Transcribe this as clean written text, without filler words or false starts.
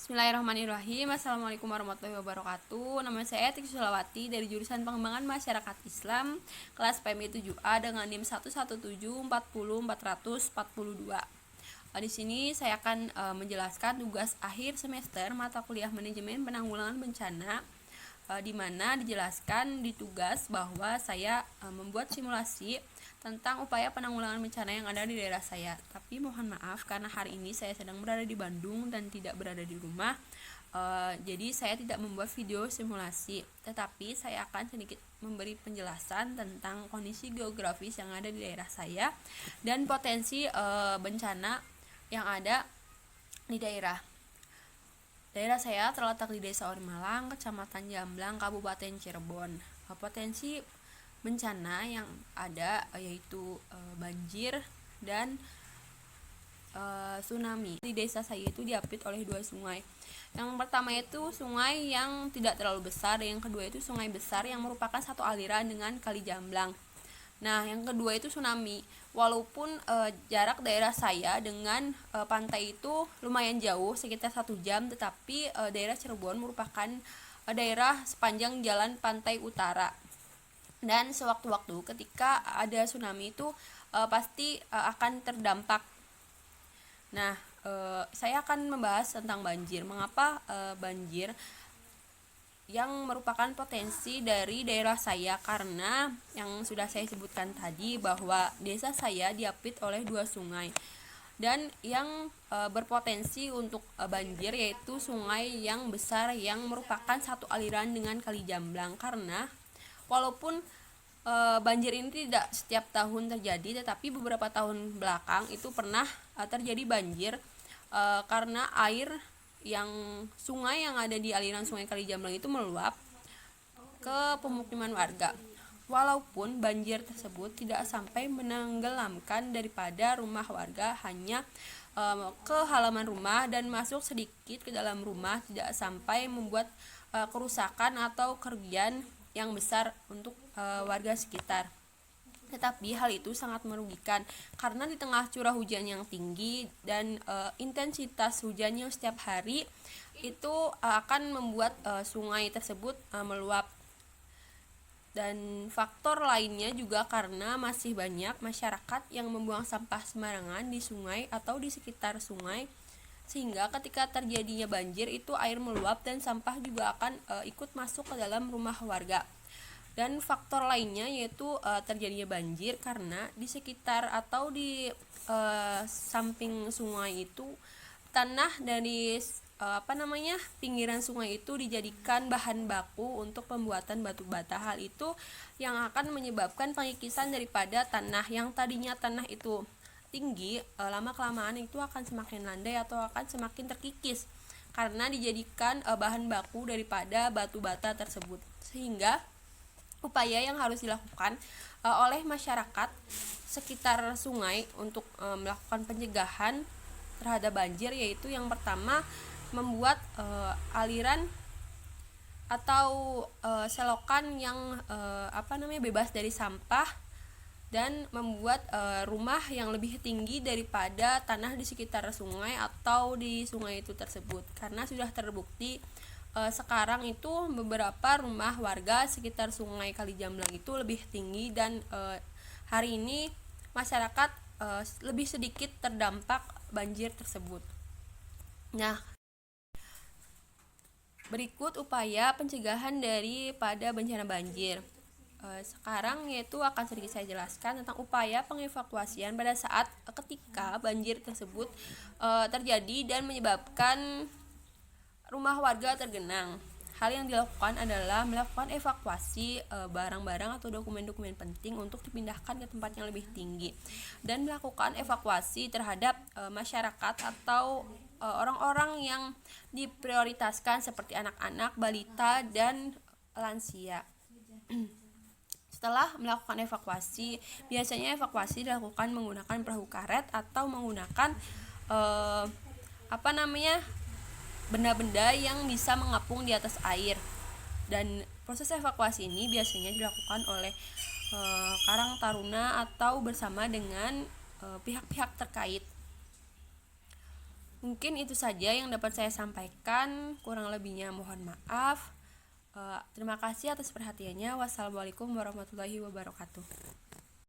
Bismillahirrahmanirrahim. Assalamualaikum warahmatullahi wabarakatuh. Nama saya Tik Sulawati dari jurusan Pengembangan Masyarakat Islam kelas PMI 7A dengan NIM 117400442. Di sini saya akan menjelaskan tugas akhir semester mata kuliah Manajemen Penanggulangan Bencana, di mana dijelaskan di tugas bahwa saya membuat simulasi tentang upaya penanggulangan bencana yang ada di daerah saya. Tapi mohon maaf karena hari ini saya sedang berada di Bandung dan tidak berada di rumah, jadi saya tidak membuat video simulasi, tetapi saya akan sedikit memberi penjelasan tentang kondisi geografis yang ada di daerah saya dan potensi bencana yang ada di daerah. Daerah saya terletak di Desa Orimalang, Kecamatan Jamblang, Kabupaten Cirebon. Potensi bencana yang ada yaitu banjir dan tsunami. Di desa saya itu diapit oleh dua sungai. Yang pertama itu sungai yang tidak terlalu besar, dan yang kedua itu sungai besar yang merupakan satu aliran dengan Kali Jamblang. Nah, yang kedua itu tsunami. Walaupun jarak daerah saya dengan pantai itu lumayan jauh, sekitar 1 jam, tetapi daerah Cirebon merupakan daerah sepanjang jalan pantai utara. Dan sewaktu-waktu ketika ada tsunami itu pasti akan terdampak. Nah, saya akan membahas tentang banjir. Mengapa banjir yang merupakan potensi dari daerah saya? Karena yang sudah saya sebutkan tadi bahwa desa saya diapit oleh dua sungai, dan yang berpotensi untuk banjir yaitu sungai yang besar yang merupakan satu aliran dengan Kali Jamblang. Karena walaupun banjir ini tidak setiap tahun terjadi, tetapi beberapa tahun belakang itu pernah terjadi banjir karena air yang sungai yang ada di aliran sungai Kali Jamblang itu meluap ke pemukiman warga. Walaupun banjir tersebut tidak sampai menenggelamkan daripada rumah warga, hanya ke halaman rumah dan masuk sedikit ke dalam rumah, tidak sampai membuat kerusakan atau kerugian yang besar untuk warga sekitar. Tetapi hal itu sangat merugikan karena di tengah curah hujan yang tinggi dan intensitas hujan yang setiap hari itu akan membuat sungai tersebut meluap. Dan faktor lainnya juga karena masih banyak masyarakat yang membuang sampah sembarangan di sungai atau di sekitar sungai, sehingga ketika terjadinya banjir itu air meluap dan sampah juga akan ikut masuk ke dalam rumah warga. Dan faktor lainnya yaitu terjadinya banjir karena di sekitar atau di samping sungai itu tanah dari pinggiran sungai itu dijadikan bahan baku untuk pembuatan batu bata. Hal itu yang akan menyebabkan pengikisan daripada tanah. Yang tadinya tanah itu tinggi, lama-kelamaan itu akan semakin landai atau akan semakin terkikis karena dijadikan bahan baku daripada batu bata tersebut. Sehingga upaya yang harus dilakukan oleh masyarakat sekitar sungai untuk melakukan pencegahan terhadap banjir yaitu yang pertama membuat aliran atau selokan yang bebas dari sampah, dan membuat rumah yang lebih tinggi daripada tanah di sekitar sungai atau di sungai itu tersebut. Karena sudah terbukti sekarang itu beberapa rumah warga sekitar sungai Kali Jamblang itu lebih tinggi, dan hari ini masyarakat lebih sedikit terdampak banjir tersebut. Nah, berikut upaya pencegahan daripada bencana banjir. Sekarang yaitu akan sedikit saya jelaskan tentang upaya pengevakuasian pada saat ketika banjir tersebut terjadi dan menyebabkan rumah warga tergenang. Hal yang dilakukan adalah melakukan evakuasi barang-barang atau dokumen-dokumen penting untuk dipindahkan ke tempat yang lebih tinggi, dan melakukan evakuasi terhadap masyarakat atau orang-orang yang diprioritaskan seperti anak-anak, balita, dan lansia. Setelah melakukan evakuasi, biasanya evakuasi dilakukan menggunakan perahu karet atau menggunakan benda-benda yang bisa mengapung di atas air. Dan proses evakuasi ini biasanya dilakukan oleh Karang Taruna atau bersama dengan pihak-pihak terkait. Mungkin itu saja yang dapat saya sampaikan, kurang lebihnya mohon maaf. Terima kasih atas perhatiannya. Wassalamualaikum warahmatullahi wabarakatuh.